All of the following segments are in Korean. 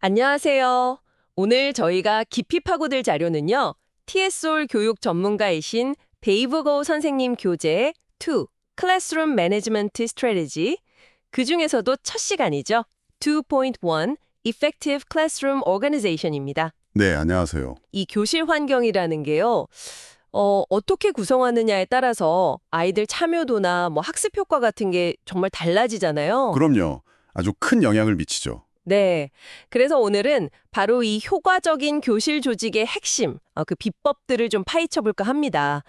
안녕하세요. 오늘 저희가 깊이 파고들 자료는요. TESOL 교육 전문가이신 데이브 고 선생님 교재의 2. Classroom Management Strategy, 그중에서도 첫 시간이죠. 2.1 Effective Classroom Organization입니다. 네, 안녕하세요. 이 교실 환경이라는 게요. 어떻게 구성하느냐에 따라서 아이들 참여도나 학습 효과 같은 게 정말 달라지잖아요. 그럼요. 아주 큰 영향을 미치죠. 네. 그래서 오늘은 바로 이 효과적인 교실 조직의 핵심, 그 비법들을 좀 파헤쳐 볼까 합니다.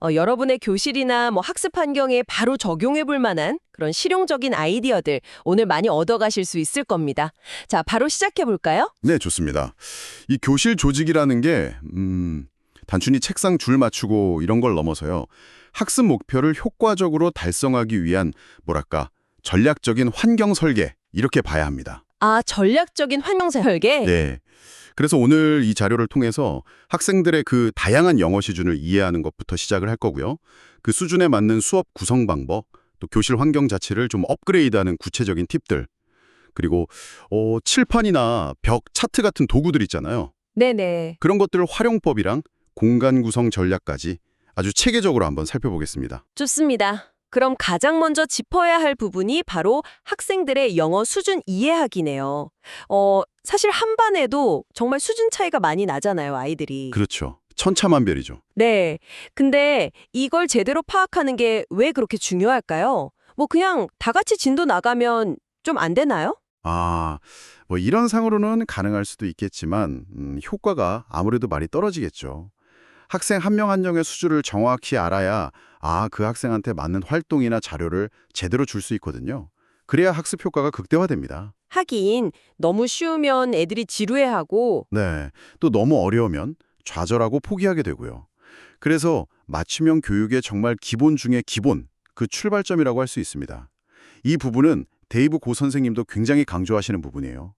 여러분의 교실이나 학습 환경에 바로 적용해 볼 만한 그런 실용적인 아이디어들 오늘 많이 얻어가실 수 있을 겁니다. 자, 바로 시작해 볼까요? 네, 좋습니다. 이 교실 조직이라는 게 단순히 책상 줄 맞추고 이런 걸 넘어서요. 학습 목표를 효과적으로 달성하기 위한 전략적인 환경 설계 이렇게 봐야 합니다. 아, 전략적인 환경 설계? 네. 그래서 오늘 이 자료를 통해서 학생들의 그 다양한 영어 수준을 이해하는 것부터 시작을 할 거고요. 그 수준에 맞는 수업 구성 방법, 또 교실 환경 자체를 좀 업그레이드하는 구체적인 팁들, 그리고 칠판이나 벽 차트 같은 도구들 있잖아요. 네네. 그런 것들 활용법이랑 공간 구성 전략까지 아주 체계적으로 한번 살펴보겠습니다. 좋습니다. 그럼 가장 먼저 짚어야 할 부분이 바로 학생들의 영어 수준 이해하기네요. 사실 한 반에도 정말 수준 차이가 많이 나잖아요, 아이들이. 그렇죠. 천차만별이죠. 네. 근데 이걸 제대로 파악하는 게 왜 그렇게 중요할까요? 그냥 다 같이 진도 나가면 좀 안 되나요? 이런 상으로는 가능할 수도 있겠지만 효과가 아무래도 많이 떨어지겠죠. 학생 한 명 한 명의 수준을 정확히 알아야 그 학생한테 맞는 활동이나 자료를 제대로 줄 수 있거든요. 그래야 학습 효과가 극대화됩니다. 하긴 너무 쉬우면 애들이 지루해하고. 네, 또 너무 어려우면 좌절하고 포기하게 되고요. 그래서 맞춤형 교육의 정말 기본 중에 기본, 그 출발점이라고 할 수 있습니다. 이 부분은 데이브 고 선생님도 굉장히 강조하시는 부분이에요.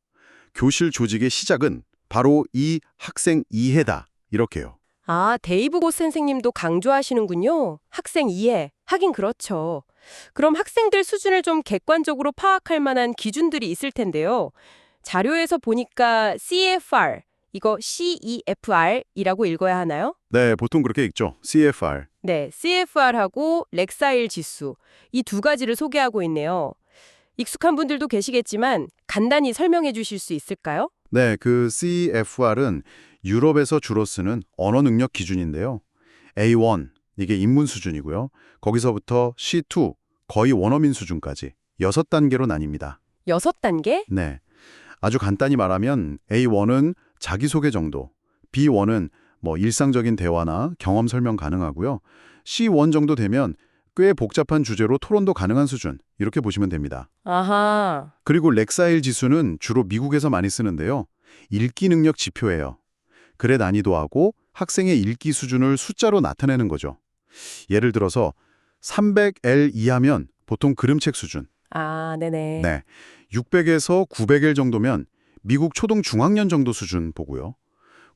교실 조직의 시작은 바로 이 학생 이해다, 이렇게요. 아, 데이브 고 선생님도 강조하시는군요. 학생 이해. 하긴 그렇죠. 그럼 학생들 수준을 좀 객관적으로 파악할 만한 기준들이 있을 텐데요. 자료에서 보니까 CFR, 이거 CEFR이라고 읽어야 하나요? 네, 보통 그렇게 읽죠. CFR. 네, CFR하고 렉사일 지수, 이 두 가지를 소개하고 있네요. 익숙한 분들도 계시겠지만 간단히 설명해 주실 수 있을까요? 네, 그 CFR은 유럽에서 주로 쓰는 언어 능력 기준인데요. A1, 이게 입문 수준이고요. 거기서부터 C2, 거의 원어민 수준까지 6단계로 나뉩니다. 6단계? 네, 아주 간단히 말하면 A1은 자기소개 정도, B1은 일상적인 대화나 경험 설명 가능하고요. C1 정도 되면 꽤 복잡한 주제로 토론도 가능한 수준, 이렇게 보시면 됩니다. 아하. 그리고 렉사일 지수는 주로 미국에서 많이 쓰는데요. 읽기 능력 지표예요. 글의 난이도하고 학생의 읽기 수준을 숫자로 나타내는 거죠. 예를 들어서 300L 이하면 보통 그림책 수준, 아, 네네. 네, 600에서 900L 정도면 미국 초등 중학년 정도 수준 보고요.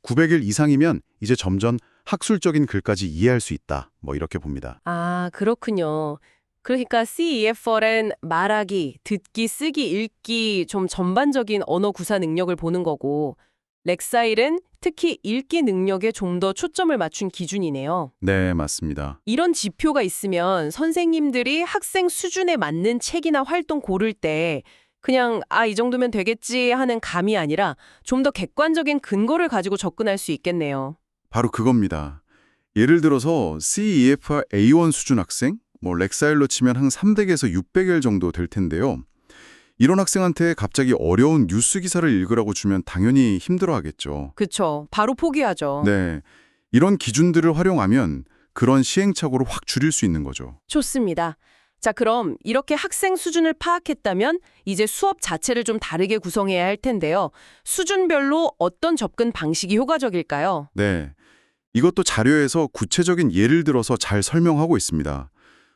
900L 이상이면 이제 점점 학술적인 글까지 이해할 수 있다, 이렇게 봅니다. 아, 그렇군요. 그러니까 CEFR은 말하기, 듣기, 쓰기, 읽기 좀 전반적인 언어 구사 능력을 보는 거고, 렉사일은 특히 읽기 능력에 좀 더 초점을 맞춘 기준이네요. 네, 맞습니다. 이런 지표가 있으면 선생님들이 학생 수준에 맞는 책이나 활동 고를 때 그냥 이 정도면 되겠지 하는 감이 아니라 좀 더 객관적인 근거를 가지고 접근할 수 있겠네요. 바로 그겁니다. 예를 들어서 CEFR A1 수준 학생, 렉사일로 치면 한 300에서 600일 정도 될 텐데요. 이런 학생한테 갑자기 어려운 뉴스 기사를 읽으라고 주면 당연히 힘들어하겠죠. 그쵸. 바로 포기하죠. 네, 이런 기준들을 활용하면 그런 시행착오를 확 줄일 수 있는 거죠. 좋습니다. 자, 그럼 이렇게 학생 수준을 파악했다면 이제 수업 자체를 좀 다르게 구성해야 할 텐데요. 수준별로 어떤 접근 방식이 효과적일까요? 네, 이것도 자료에서 구체적인 예를 들어서 잘 설명하고 있습니다.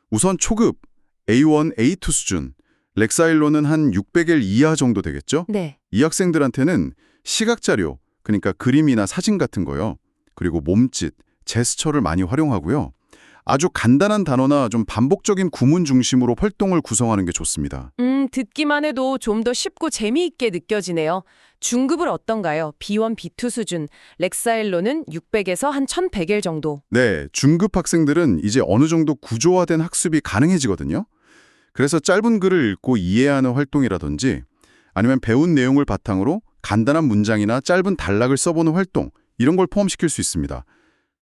우선 초급 A1, A2 수준, 렉사일로는 한 600일 이하 정도 되겠죠? 네. 이 학생들한테는 시각자료, 그러니까 그림이나 사진 같은 거요. 그리고 몸짓, 제스처를 많이 활용하고요. 아주 간단한 단어나 좀 반복적인 구문 중심으로 활동을 구성하는 게 좋습니다. 듣기만 해도 좀 더 쉽고 재미있게 느껴지네요. 중급을 어떤가요? B1, B2 수준. 렉사일로는 600에서 한 1100일 정도. 네, 중급 학생들은 이제 어느 정도 구조화된 학습이 가능해지거든요. 그래서 짧은 글을 읽고 이해하는 활동이라든지 아니면 배운 내용을 바탕으로 간단한 문장이나 짧은 단락을 써보는 활동, 이런 걸 포함시킬 수 있습니다.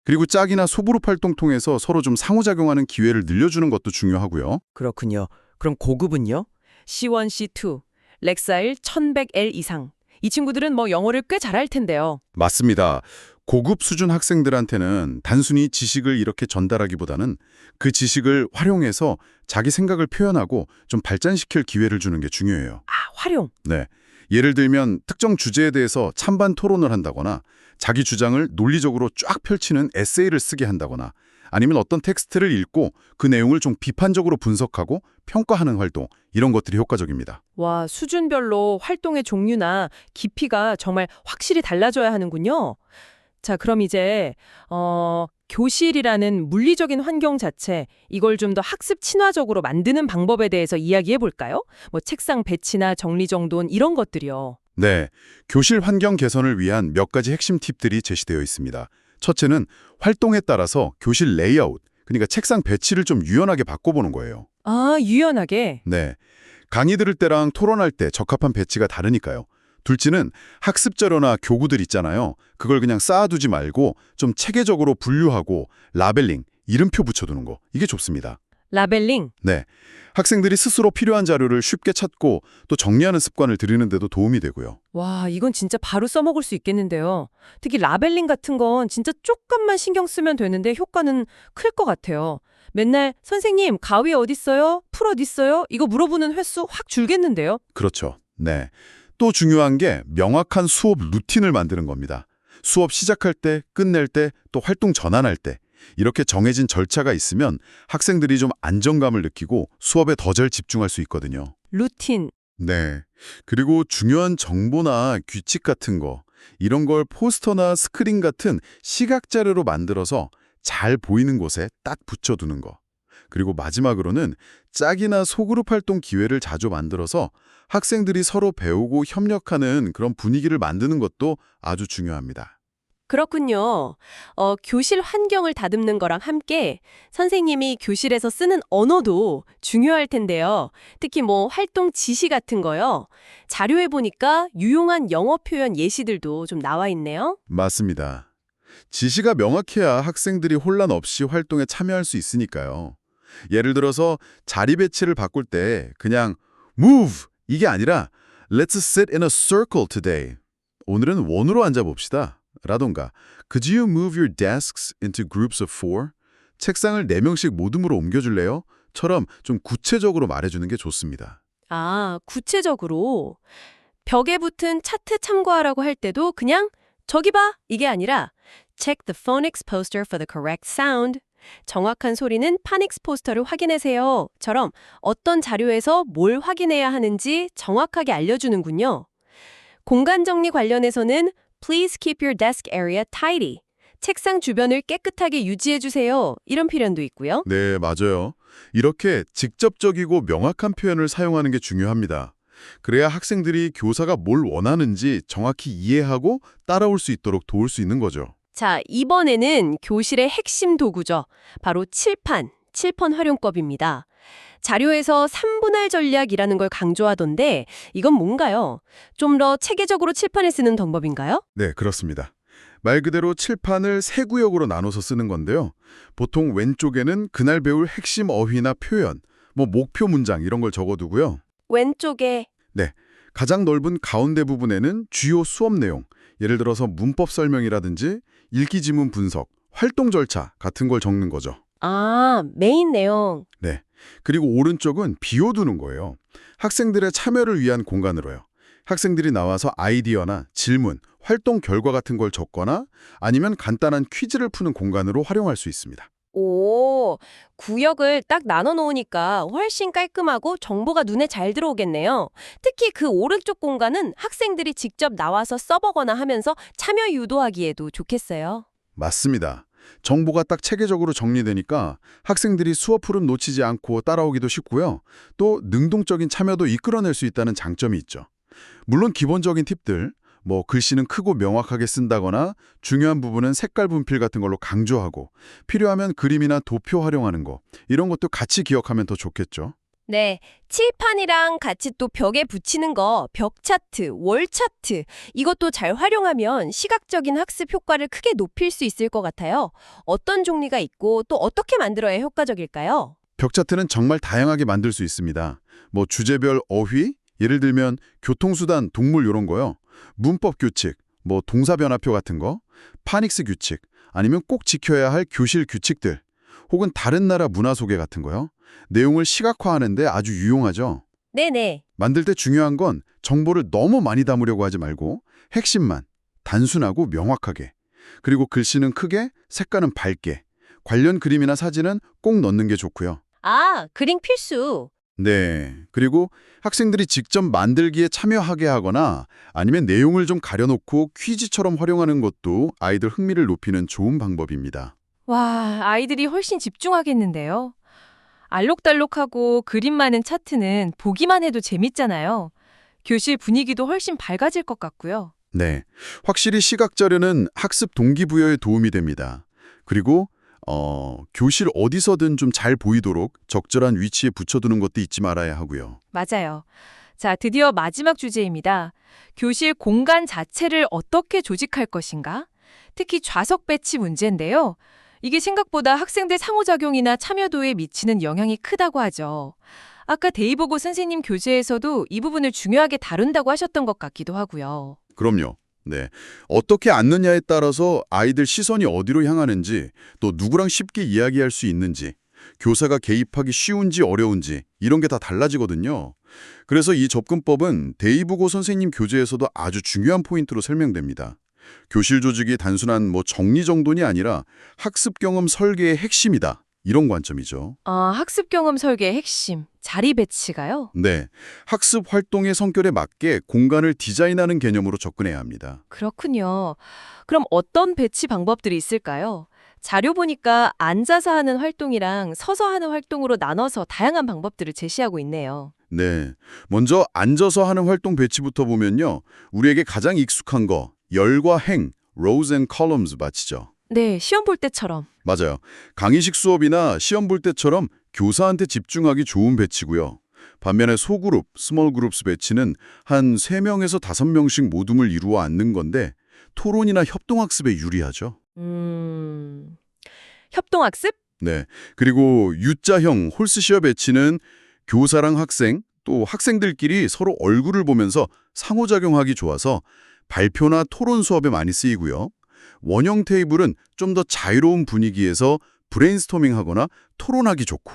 그리고 짝이나 소그룹 활동 통해서 서로 좀 상호작용하는 기회를 늘려주는 것도 중요하고요. 그렇군요. 그럼 고급은요? C1, C2, 렉사일 1100L 이상. 이 친구들은 뭐 영어를 꽤 잘할 텐데요. 맞습니다. 고급 수준 학생들한테는 단순히 지식을 이렇게 전달하기보다는 그 지식을 활용해서 자기 생각을 표현하고 좀 발전시킬 기회를 주는 게 중요해요. 아, 활용. 네. 예를 들면 특정 주제에 대해서 찬반 토론을 한다거나 자기 주장을 논리적으로 쫙 펼치는 에세이를 쓰게 한다거나 아니면 어떤 텍스트를 읽고 그 내용을 좀 비판적으로 분석하고 평가하는 활동, 이런 것들이 효과적입니다. 와, 수준별로 활동의 종류나 깊이가 정말 확실히 달라져야 하는군요. 자, 그럼 이제 교실이라는 물리적인 환경 자체, 이걸 좀 더 학습 친화적으로 만드는 방법에 대해서 이야기해 볼까요? 뭐 책상 배치나 정리정돈 이런 것들이요. 네, 교실 환경 개선을 위한 몇 가지 핵심 팁들이 제시되어 있습니다. 첫째는 활동에 따라서 교실 레이아웃, 그러니까 책상 배치를 좀 유연하게 바꿔보는 거예요. 아, 유연하게. 네, 강의 들을 때랑 토론할 때 적합한 배치가 다르니까요. 둘째는 학습 자료나 교구들 있잖아요. 그걸 그냥 쌓아두지 말고 좀 체계적으로 분류하고 라벨링, 이름표 붙여두는 거, 이게 좋습니다. 라벨링. 네, 학생들이 스스로 필요한 자료를 쉽게 찾고 또 정리하는 습관을 들이는 데도 도움이 되고요. 와, 이건 진짜 바로 써먹을 수 있겠는데요. 특히 라벨링 같은 건 진짜 조금만 신경 쓰면 되는데 효과는 클 것 같아요. 맨날 선생님, 가위 어딨어요? 풀 어딨어요? 이거 물어보는 횟수 확 줄겠는데요. 그렇죠. 네. 또 중요한 게 명확한 수업 루틴을 만드는 겁니다. 수업 시작할 때, 끝낼 때, 또 활동 전환할 때 이렇게 정해진 절차가 있으면 학생들이 좀 안정감을 느끼고 수업에 더 잘 집중할 수 있거든요. 루틴. 네. 그리고 중요한 정보나 규칙 같은 거, 이런 걸 포스터나 스크린 같은 시각 자료로 만들어서 잘 보이는 곳에 딱 붙여두는 거. 그리고 마지막으로는 짝이나 소그룹 활동 기회를 자주 만들어서 학생들이 서로 배우고 협력하는 그런 분위기를 만드는 것도 아주 중요합니다. 그렇군요. 교실 환경을 다듬는 거랑 함께 선생님이 교실에서 쓰는 언어도 중요할 텐데요. 특히 뭐 활동 지시 같은 거요. 자료에 보니까 유용한 영어 표현 예시들도 좀 나와 있네요. 맞습니다. 지시가 명확해야 학생들이 혼란 없이 활동에 참여할 수 있으니까요. 예를 들어서 자리 배치를 바꿀 때 그냥 move 이게 아니라 let's sit in a circle today. 오늘은 원으로 앉아봅시다. 라던가 could you move your desks into groups of 4? 책상을 4명씩 모둠으로 옮겨줄래요? 처럼 좀 구체적으로 말해주는 게 좋습니다. 아, 구체적으로 벽에 붙은 차트 참고하라고 할 때도 그냥 저기 봐! 이게 아니라 check the phonics poster for the correct sound. 정확한 소리는 파닉스 포스터를 확인하세요. 처럼 어떤 자료에서 뭘 확인해야 하는지 정확하게 알려주는군요. 공간 정리 관련해서는 Please keep your desk area tidy. 책상 주변을 깨끗하게 유지해주세요. 이런 표현도 있고요. 네, 맞아요. 이렇게 직접적이고 명확한 표현을 사용하는 게 중요합니다. 그래야 학생들이 교사가 뭘 원하는지 정확히 이해하고 따라올 수 있도록 도울 수 있는 거죠. 자, 이번에는 교실의 핵심 도구죠. 바로 칠판 활용법입니다. 자료에서 3분할 전략이라는 걸 강조하던데 이건 뭔가요? 좀 더 체계적으로 칠판을 쓰는 방법인가요? 네, 그렇습니다. 말 그대로 칠판을 3구역으로 나눠서 쓰는 건데요. 보통 왼쪽에는 그날 배울 핵심 어휘나 표현, 목표 문장 이런 걸 적어두고요. 왼쪽에 네, 가장 넓은 가운데 부분에는 주요 수업 내용, 예를 들어서 문법 설명이라든지 읽기 지문 분석, 활동 절차 같은 걸 적는 거죠. 메인 내용. 네, 그리고 오른쪽은 비워두는 거예요. 학생들의 참여를 위한 공간으로요. 학생들이 나와서 아이디어나 질문, 활동 결과 같은 걸 적거나 아니면 간단한 퀴즈를 푸는 공간으로 활용할 수 있습니다. 오, 구역을 딱 나눠 놓으니까 훨씬 깔끔하고 정보가 눈에 잘 들어오겠네요. 특히 그 오른쪽 공간은 학생들이 직접 나와서 써보거나 하면서 참여 유도하기에도 좋겠어요. 맞습니다. 정보가 딱 체계적으로 정리되니까 학생들이 수업 흐름 놓치지 않고 따라오기도 쉽고요. 또 능동적인 참여도 이끌어낼 수 있다는 장점이 있죠. 물론 기본적인 팁들, 뭐 글씨는 크고 명확하게 쓴다거나 중요한 부분은 색깔 분필 같은 걸로 강조하고 필요하면 그림이나 도표 활용하는 거 이런 것도 같이 기억하면 더 좋겠죠. 네, 칠판이랑 같이 또 벽에 붙이는 거, 벽 차트, 월 차트, 이것도 잘 활용하면 시각적인 학습 효과를 크게 높일 수 있을 것 같아요. 어떤 종류가 있고 또 어떻게 만들어야 효과적일까요? 벽 차트는 정말 다양하게 만들 수 있습니다. 뭐 주제별 어휘, 예를 들면 교통수단, 동물 이런 거요. 문법 규칙, 뭐 동사 변화표 같은 거, 파닉스 규칙, 아니면 꼭 지켜야 할 교실 규칙들, 혹은 다른 나라 문화 소개 같은 거요. 내용을 시각화하는데 아주 유용하죠. 네네. 만들 때 중요한 건 정보를 너무 많이 담으려고 하지 말고 핵심만, 단순하고 명확하게, 그리고 글씨는 크게, 색깔은 밝게, 관련 그림이나 사진은 꼭 넣는 게 좋고요. 아, 그림 필수. 네. 그리고 학생들이 직접 만들기에 참여하게 하거나 아니면 내용을 좀 가려놓고 퀴즈처럼 활용하는 것도 아이들 흥미를 높이는 좋은 방법입니다. 와, 아이들이 훨씬 집중하겠는데요. 알록달록하고 그림 많은 차트는 보기만 해도 재밌잖아요. 교실 분위기도 훨씬 밝아질 것 같고요. 네. 확실히 시각 자료는 학습 동기부여에 도움이 됩니다. 그리고 교실 어디서든 좀 잘 보이도록 적절한 위치에 붙여두는 것도 잊지 말아야 하고요. 맞아요. 자, 드디어 마지막 주제입니다. 교실 공간 자체를 어떻게 조직할 것인가? 특히 좌석 배치 문제인데요. 이게 생각보다 학생들 상호작용이나 참여도에 미치는 영향이 크다고 하죠. 아까 데이보고 선생님 교재에서도 이 부분을 중요하게 다룬다고 하셨던 것 같기도 하고요. 그럼요. 네. 어떻게 앉느냐에 따라서 아이들 시선이 어디로 향하는지, 또 누구랑 쉽게 이야기할 수 있는지, 교사가 개입하기 쉬운지 어려운지 이런 게 다 달라지거든요. 그래서 이 접근법은 데이브고 선생님 교재에서도 아주 중요한 포인트로 설명됩니다. 교실 조직이 단순한 정리정돈이 아니라 학습 경험 설계의 핵심이다. 이런 관점이죠. 아, 학습 경험 설계의 핵심, 자리 배치가요? 네. 학습 활동의 성격에 맞게 공간을 디자인하는 개념으로 접근해야 합니다. 그렇군요. 그럼 어떤 배치 방법들이 있을까요? 자료 보니까 앉아서 하는 활동이랑 서서 하는 활동으로 나눠서 다양한 방법들을 제시하고 있네요. 네. 먼저 앉아서 하는 활동 배치부터 보면요. 우리에게 가장 익숙한 거, 열과 행, rows and columns 맞히죠. 네, 시험 볼 때처럼. 맞아요. 강의식 수업이나 시험 볼 때처럼 교사한테 집중하기 좋은 배치고요. 반면에 소그룹, 스몰 그룹스 배치는 한 3명에서 5명씩 모둠을 이루어 앉는 건데 토론이나 협동학습에 유리하죠. 협동학습? 네. 그리고 U자형 홀스시어 배치는 교사랑 학생, 또 학생들끼리 서로 얼굴을 보면서 상호작용하기 좋아서 발표나 토론 수업에 많이 쓰이고요. 원형 테이블은 좀 더 자유로운 분위기에서 브레인스토밍하거나 토론하기 좋고,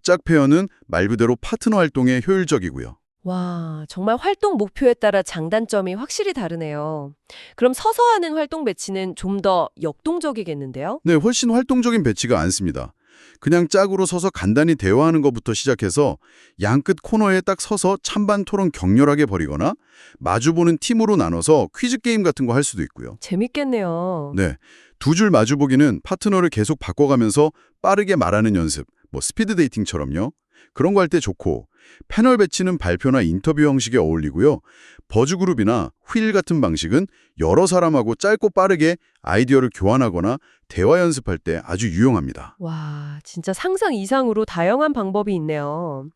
짝페어는 말 그대로 파트너 활동에 효율적이고요. 와, 정말 활동 목표에 따라 장단점이 확실히 다르네요. 그럼 서서 하는 활동 배치는 좀 더 역동적이겠는데요? 네, 훨씬 활동적인 배치가 않습니다. 그냥 짝으로 서서 간단히 대화하는 것부터 시작해서 양끝 코너에 딱 서서 찬반 토론 격렬하게 벌이거나 마주보는 팀으로 나눠서 퀴즈 게임 같은 거 할 수도 있고요. 재밌겠네요. 네, 두 줄 마주보기는 파트너를 계속 바꿔가면서 빠르게 말하는 연습, 스피드 데이팅처럼요. 그런 거 할 때 좋고, 패널 배치는 발표나 인터뷰 형식에 어울리고요. 버즈그룹이나 휠 같은 방식은 여러 사람하고 짧고 빠르게 아이디어를 교환하거나 대화 연습할 때 아주 유용합니다. 와, 진짜 상상 이상으로 다양한 방법이 있네요.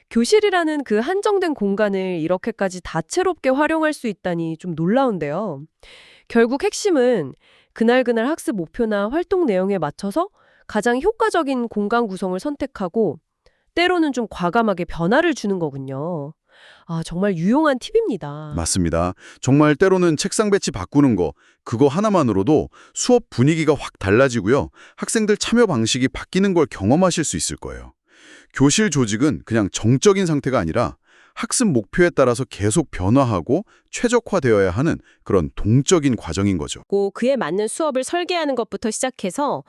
교실이라는 그 한정된 공간을 이렇게까지 다채롭게 활용할 수 있다니 좀 놀라운데요. 결국 핵심은 그날그날 학습 목표나 활동 내용에 맞춰서 가장 효과적인 공간 구성을 선택하고 때로는 좀 과감하게 변화를 주는 거군요. 아, 정말 유용한 팁입니다. 맞습니다. 정말 때로는 책상 배치 바꾸는 거, 그거 하나만으로도 수업 분위기가 확 달라지고요. 학생들 참여 방식이 바뀌는 걸 경험하실 수 있을 거예요. 교실 조직은 그냥 정적인 상태가 아니라 학습 목표에 따라서 계속 변화하고 최적화되어야 하는 그런 동적인 과정인 거죠. 그에 맞는 수업을 설계하는 것부터 시작해서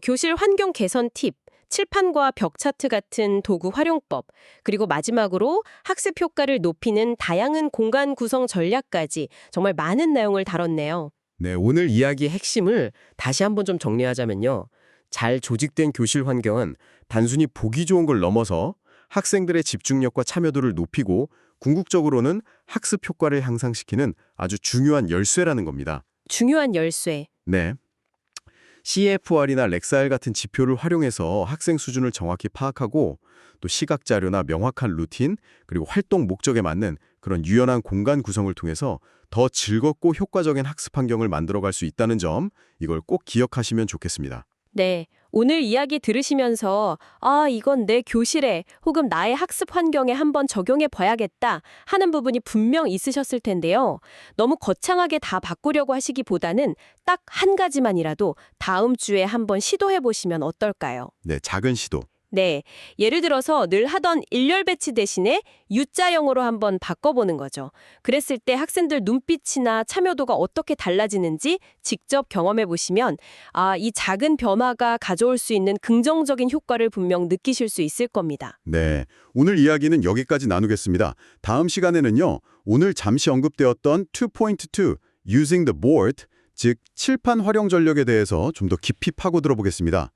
교실 환경 개선 팁, 칠판과 벽 차트 같은 도구 활용법, 그리고 마지막으로 학습 효과를 높이는 다양한 공간 구성 전략까지 정말 많은 내용을 다뤘네요. 네, 오늘 이야기의 핵심을 다시 한번 좀 정리하자면요. 잘 조직된 교실 환경은 단순히 보기 좋은 걸 넘어서 학생들의 집중력과 참여도를 높이고 궁극적으로는 학습 효과를 향상시키는 아주 중요한 열쇠라는 겁니다. 중요한 열쇠. 네. CFR이나 렉사일 같은 지표를 활용해서 학생 수준을 정확히 파악하고 또 시각 자료나 명확한 루틴 그리고 활동 목적에 맞는 그런 유연한 공간 구성을 통해서 더 즐겁고 효과적인 학습 환경을 만들어갈 수 있다는 점 이걸 꼭 기억하시면 좋겠습니다. 네, 오늘 이야기 들으시면서 이건 내 교실에 혹은 나의 학습 환경에 한번 적용해 봐야겠다 하는 부분이 분명 있으셨을 텐데요. 너무 거창하게 다 바꾸려고 하시기보다는 딱 한 가지만이라도 다음 주에 한번 시도해 보시면 어떨까요? 네, 작은 시도. 네, 예를 들어서 늘 하던 일렬 배치 대신에 U자형으로 한번 바꿔보는 거죠. 그랬을 때 학생들 눈빛이나 참여도가 어떻게 달라지는지 직접 경험해 보시면 이 작은 변화가 가져올 수 있는 긍정적인 효과를 분명 느끼실 수 있을 겁니다. 네, 오늘 이야기는 여기까지 나누겠습니다. 다음 시간에는요, 오늘 잠시 언급되었던 2.2 Using the Board, 즉 칠판 활용 전력에 대해서 좀 더 깊이 파고들어 보겠습니다.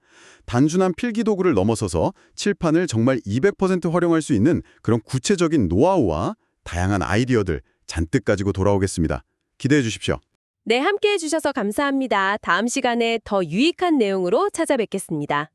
단순한 필기 도구를 넘어서서 칠판을 정말 200% 활용할 수 있는 그런 구체적인 노하우와 다양한 아이디어들 잔뜩 가지고 돌아오겠습니다. 기대해 주십시오. 네, 함께해 주셔서 감사합니다. 다음 시간에 더 유익한 내용으로 찾아뵙겠습니다.